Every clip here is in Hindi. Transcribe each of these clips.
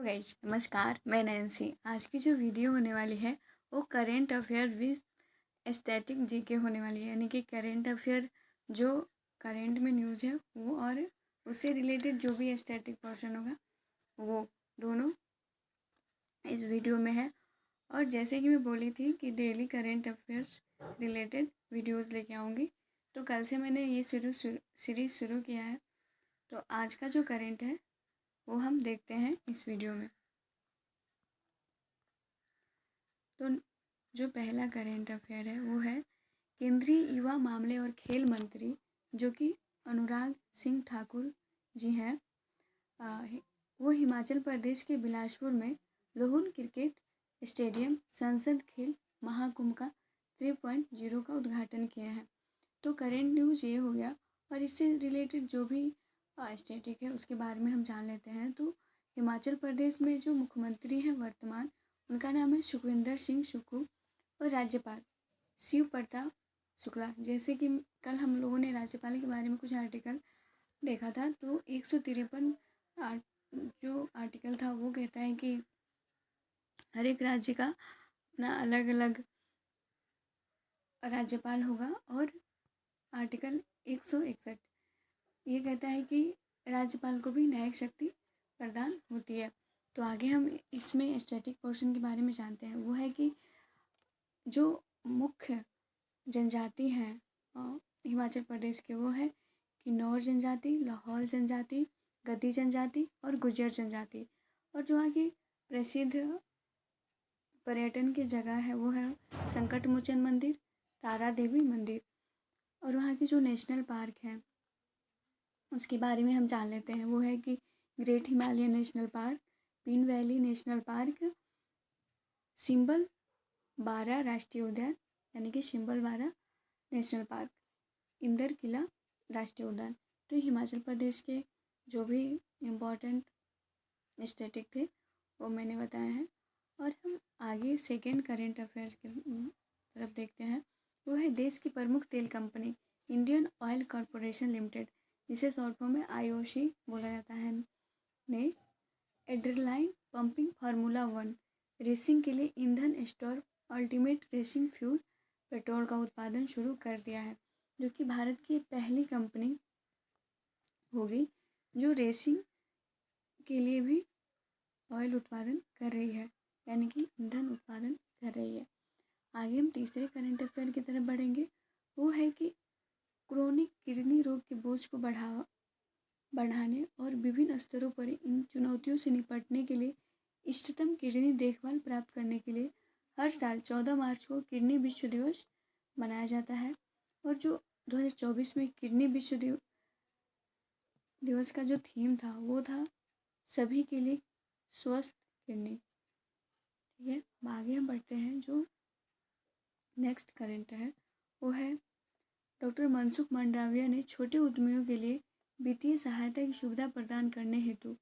गाइस, नमस्कार। मैं नैन्सी। आज की जो वीडियो होने वाली है वो current affair with aesthetic GK होने वाली है। यानी कि करेंट अफेयर जो करेंट में न्यूज़ है वो, और उससे रिलेटेड जो भी एस्थेटिक पोर्शन होगा वो दोनों इस वीडियो में है। और जैसे कि मैं बोली थी कि daily current affairs related videos लेके आऊँगी, तो कल से मैंने ये सीरीज़ शुरू किया है। तो आज का जो करेंट है वो हम देखते हैं इस वीडियो में। तो जो पहला करेंट अफेयर है वो है केंद्रीय युवा मामले और खेल मंत्री जो कि अनुराग सिंह ठाकुर जी हैं, वो हिमाचल प्रदेश के बिलासपुर में लोहन क्रिकेट स्टेडियम संसद खेल महाकुंभ का 3.0 का उद्घाटन किया है। तो करेंट न्यूज़ ये हो गया, और इससे रिलेटेड जो भी स्टेटिक है उसके बारे में हम जान लेते हैं। तो हिमाचल प्रदेश में जो मुख्यमंत्री हैं वर्तमान, उनका नाम है सुखविंदर सिंह सुक्खू, और राज्यपाल शिव प्रताप शुक्ला। जैसे कि कल हम लोगों ने राज्यपाल के बारे में कुछ आर्टिकल देखा था, तो 153 जो आर्टिकल था वो कहता है कि हर एक राज्य का अपना अलग अलग राज्यपाल होगा। और आर्टिकल 161 ये कहता है कि राज्यपाल को भी न्यायिक शक्ति प्रदान होती है। तो आगे हम इसमें स्टैटिक पोर्शन के बारे में जानते हैं। वो है कि जो मुख्य जनजाति हैं हिमाचल प्रदेश के, वो है किन्नौर जनजाति, लाहौल जनजाति, गद्दी जनजाति और गुज्जर जनजाति। और जो आगे प्रसिद्ध पर्यटन की जगह है वो है संकट मोचन मंदिर, तारा देवी मंदिर। और वहाँ की जो नेशनल पार्क हैं उसके बारे में हम जान लेते हैं। वो है कि great Himalayan national park, pin valley national park, symbol 12 राष्ट्रीय उद्यान यानी कि सिंबल 12 नेशनल पार्क, इंदर किला राष्ट्रीय उद्यान। तो हिमाचल प्रदेश के जो भी इम्पोर्टेंट स्टैटिक थे वो मैंने बताया है। और हम आगे सेकेंड करेंट अफेयर्स की तरफ देखते हैं। वो है देश की प्रमुख तेल company Indian oil corporation limited, जिसे शॉर्ट फॉर्म में IOC बोला जाता है, ने एड्रेनालाइन पंपिंग फार्मूला 1 रेसिंग के लिए ईंधन store ultimate racing fuel petrol का उत्पादन शुरू कर दिया है, जो कि भारत की पहली कंपनी होगी जो रेसिंग के लिए भी ऑयल उत्पादन कर रही है, यानी कि ईंधन उत्पादन कर रही है। आगे हम तीसरे करंट अफेयर की तरफ बढ़ेंगे। वो है कि क्रोनिक किडनी रोग के बोझ को बढ़ाने और विभिन्न स्तरों पर इन चुनौतियों से निपटने के लिए इष्टतम किडनी देखभाल प्राप्त करने के लिए हर साल 14 मार्च को किडनी विश्व दिवस मनाया जाता है। और जो 2024 में किडनी विश्व दिवस का जो थीम था वो था सभी के लिए स्वस्थ किडनी। ठीक है, आगे हम बढ़ते हैं। जो नेक्स्ट करेंट है वो है डॉक्टर मनसुख मंडाविया ने छोटे उद्यमियों के लिए वित्तीय सहायता की सुविधा प्रदान करने हेतु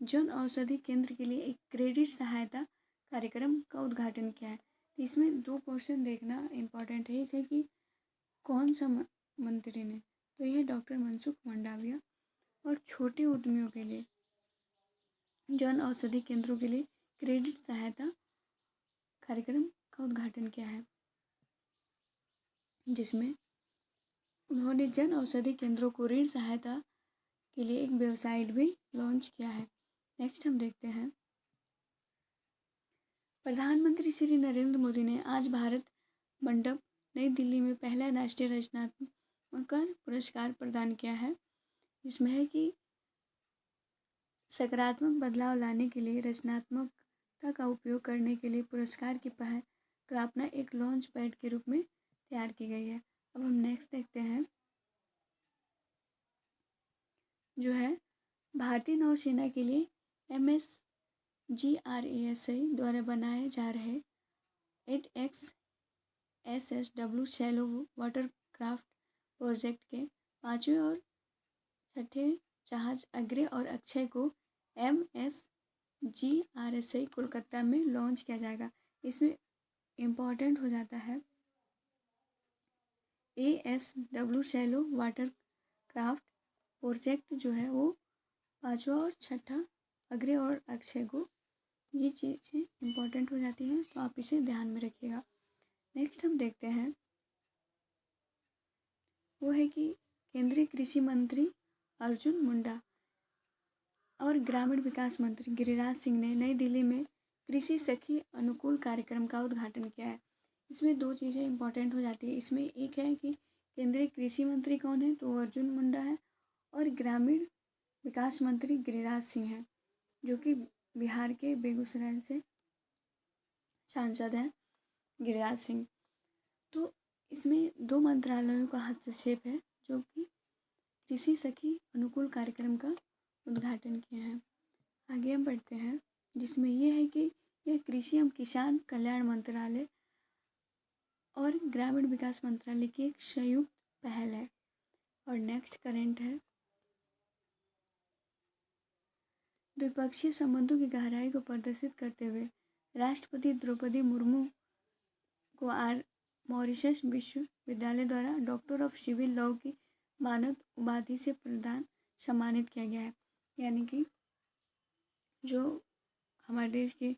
जन औषधि केंद्र के लिए एक क्रेडिट सहायता कार्यक्रम का उद्घाटन किया है। तो इसमें दो पोर्शन देखना इम्पॉर्टेंट है। एक है कि कौन सा मंत्री ने, तो यह डॉक्टर मनसुख मंडाविया, और छोटे उद्यमियों के लिए जन औषधि केंद्रों के लिए क्रेडिट सहायता कार्यक्रम का उद्घाटन किया है, जिसमें उन्होंने जन औषधि केंद्रों को ऋण सहायता के लिए एक वेबसाइट भी लॉन्च किया है। नेक्स्ट हम देखते हैं। प्रधानमंत्री श्री नरेंद्र मोदी ने आज भारत मंडप नई दिल्ली में पहला राष्ट्रीय रचनात्मक पुरस्कार प्रदान किया है, जिसमें है कि सकारात्मक बदलाव लाने के लिए रचनात्मकता का उपयोग करने के लिए पुरस्कार की कल्पना एक लॉन्च पैड के रूप में तैयार की गई है। अब हम नेक्स्ट देखते हैं। जो है भारतीय नौसेना के लिए MSGRASI द्वारा बनाए जा रहे 8XSSW शैलो वाटरक्राफ्ट प्रोजेक्ट के 5वें और 6ठे जहाज अग्रे और अक्षय को MSGRASI कोलकाता में लॉन्च किया जाएगा। इसमें इम्पॉर्टेंट हो जाता है ASW शैलो वाटरक्राफ्ट प्रोजेक्ट जो है वो 5वां और 6ठा अग्रे और अक्षय को ये चीज़ें इम्पोर्टेंट हो जाती हैं, तो आप इसे ध्यान में रखिएगा। नेक्स्ट हम देखते हैं, वो है कि केंद्रीय कृषि मंत्री अर्जुन मुंडा और ग्रामीण विकास मंत्री गिरिराज सिंह ने नई दिल्ली में कृषि सखी अनुकूल कार्यक्रम का उद्घाटन किया है। इसमें दो चीज़ें इंपॉर्टेंट हो जाती है। इसमें एक है कि केंद्रीय कृषि मंत्री कौन है, तो वो अर्जुन मुंडा है, और ग्रामीण विकास मंत्री गिरिराज सिंह हैं, जो कि बिहार के बेगूसराय से सांसद हैं गिरिराज सिंह। तो इसमें दो मंत्रालयों का हस्तक्षेप है, जो कि कृषि सखी अनुकूल कार्यक्रम का उद्घाटन किए हैं। आगे हम बढ़ते हैं, जिसमें यह है कि यह कृषि एवं किसान कल्याण मंत्रालय और ग्रामीण विकास मंत्रालय की एक संयुक्त पहल है। और नेक्स्ट करेंट है, द्विपक्षीय संबंधों की गहराई को प्रदर्शित करते हुए राष्ट्रपति द्रौपदी मुर्मू को मॉरिशस विश्वविद्यालय द्वारा डॉक्टर ऑफ सिविल लॉ की मानद उपाधि से सम्मानित किया गया है। यानी कि जो हमारे देश की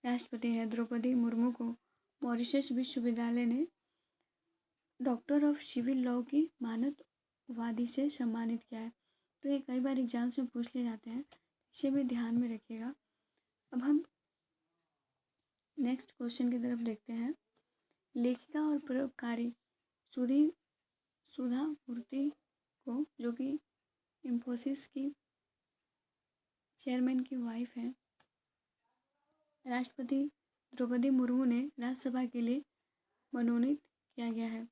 राष्ट्रपति हैं द्रौपदी मुर्मू को मॉरिशस विश्वविद्यालय ने डॉक्टर ऑफ सिविल लॉ की मानद उपाधि से सम्मानित किया है। तो ये कई बार एग्जाम्स में पूछ लिए जाते हैं, इसे भी ध्यान में रखिएगा। अब हम नेक्स्ट क्वेश्चन की तरफ देखते हैं। लेखिका और परोपकारी सुधा मूर्ति को, जो कि इंफोसिस की चेयरमैन की वाइफ हैं, राष्ट्रपति द्रौपदी मुर्मू ने राज्यसभा के लिए मनोनीत किया गया है।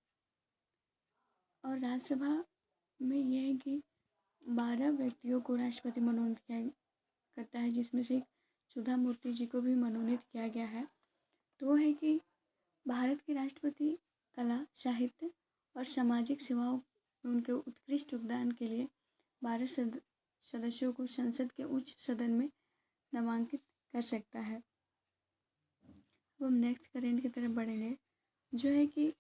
और राज्यसभा में यह है कि 12 व्यक्तियों को राष्ट्रपति मनोनीत किया करता है, जिसमें से सुधा मूर्ति जी को भी मनोनीत किया गया है। तो वो है कि भारत के राष्ट्रपति कला, साहित्य और सामाजिक सेवाओं में उनके उत्कृष्ट योगदान के लिए 12 सदस्यों को संसद के उच्च सदन में नामांकित कर सकता है। अब हम नेक्स्ट करेंट की तरफ बढ़ेंगे, जो है कि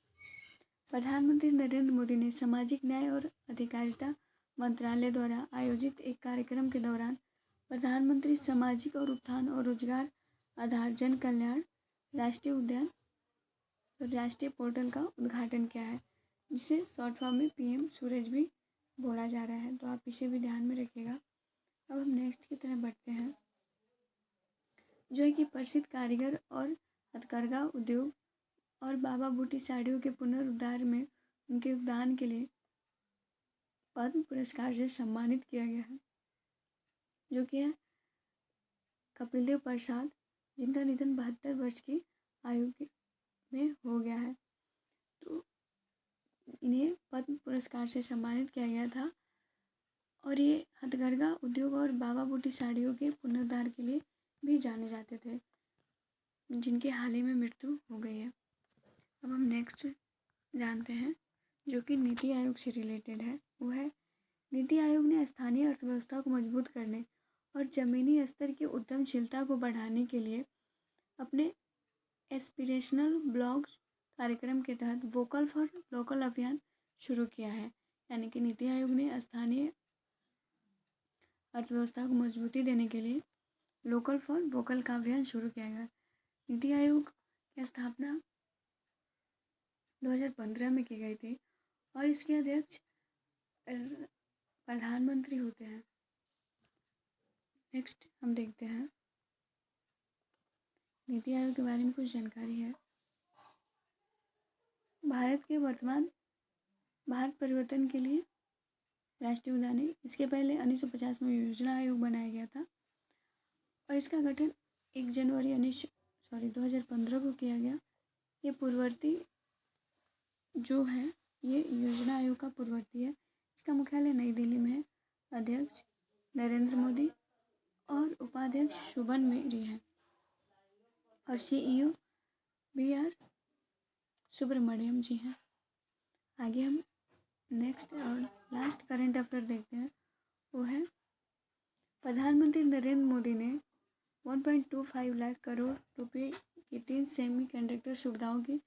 प्रधानमंत्री नरेंद्र मोदी ने सामाजिक न्याय और अधिकारिता मंत्रालय द्वारा आयोजित एक कार्यक्रम के दौरान प्रधानमंत्री सामाजिक और उत्थान और रोजगार आधार जन कल्याण राष्ट्रीय उद्यान और राष्ट्रीय पोर्टल का उद्घाटन किया है, जिसे शॉर्ट फॉर्म में PM सूरज भी बोला जा रहा है। तो आप इसे भी ध्यान में रखिएगा। अब हम नेक्स्ट की तरफ बढ़ते हैं, जो है कि प्रसिद्ध कारीगर और हथकरघा उद्योग और बाबा बूटी साड़ियों के पुनरुद्धार में उनके योगदान के लिए पद्म पुरस्कार से सम्मानित किया गया है, जो कि है कपिल देव प्रसाद, जिनका निधन 72 वर्ष की आयु में हो गया है। तो इन्हें पद्म पुरस्कार से सम्मानित किया गया था, और ये हथकरघा उद्योग और बाबा बूटी साड़ियों के पुनरुद्धार के लिए भी जाने जाते थे, जिनकी हाल ही में मृत्यु हो गई है। अब हम नेक्स्ट जानते हैं, जो कि नीति आयोग से रिलेटेड है। वो है, नीति आयोग ने स्थानीय अर्थव्यवस्था को मजबूत करने और जमीनी स्तर की उद्यमशीलता को बढ़ाने के लिए अपने एस्पिरेशनल ब्लॉक्स कार्यक्रम के तहत वोकल फॉर लोकल अभियान शुरू किया है। यानी कि नीति आयोग ने स्थानीय अर्थव्यवस्था को मजबूती देने के लिए लोकल फॉर वोकल का अभियान शुरू किया गया। नीति आयोग की स्थापना 2015 में की गई थी, और इसके अध्यक्ष प्रधानमंत्री होते हैं। नेक्स्ट हम देखते हैं, नीति आयोग के बारे में कुछ जानकारी है। भारत परिवर्तन के लिए राष्ट्रीय उद्यान है। इसके पहले 1950 में योजना आयोग बनाया गया था, और इसका गठन 1 जनवरी 2015 को किया गया। ये पूर्ववर्ती जो है, ये योजना आयोग का पूर्ववर्ती है। इसका मुख्यालय नई दिल्ली में है। अध्यक्ष नरेंद्र मोदी और उपाध्यक्ष शुभन मेरी हैं, और CEO BR सुब्रमण्यम जी हैं। आगे हम नेक्स्ट और लास्ट करंट अफेयर देखते हैं। वो है, प्रधानमंत्री नरेंद्र मोदी ने 1.25 लाख करोड़ रुपए की 3 सेमीकंडक्टर सुविधाओं की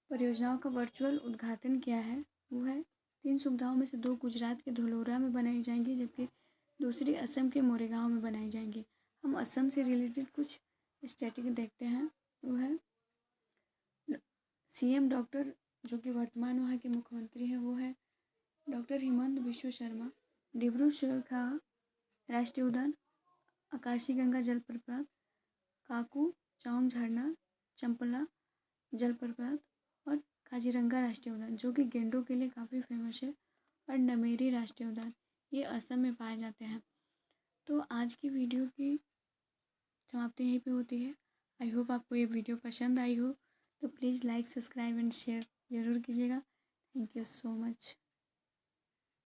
परियोजनाओं का वर्चुअल उद्घाटन किया है। वो है, 3 सुविधाओं में से 2 गुजरात के धोलोरा में बनाई जाएंगी, जबकि दूसरी असम के मोरेगांव में बनाई जाएंगी। हम असम से रिलेटेड कुछ स्टैटिक देखते हैं। वो है CM डॉक्टर, जो कि वर्तमान वहाँ के मुख्यमंत्री हैं, वो है डॉक्टर हिमंत बिश्व शर्मा। डिब्रू सैखोवा राष्ट्रीय उद्यान, आकाशीगंगा जलप्रपात, काकू चांग झरना, चंपला जलप्रपात और काजीरंगा राष्ट्रीय उद्यान, जो कि गेंडों के लिए काफ़ी फेमस है, और नमेरी राष्ट्रीय उद्यान, ये असम में पाए जाते हैं। तो आज की वीडियो की समाप्ति यहीं पे होती है। आई होप आपको ये वीडियो पसंद आई हो, तो please like, subscribe and share ज़रूर कीजिएगा। Thank you so much.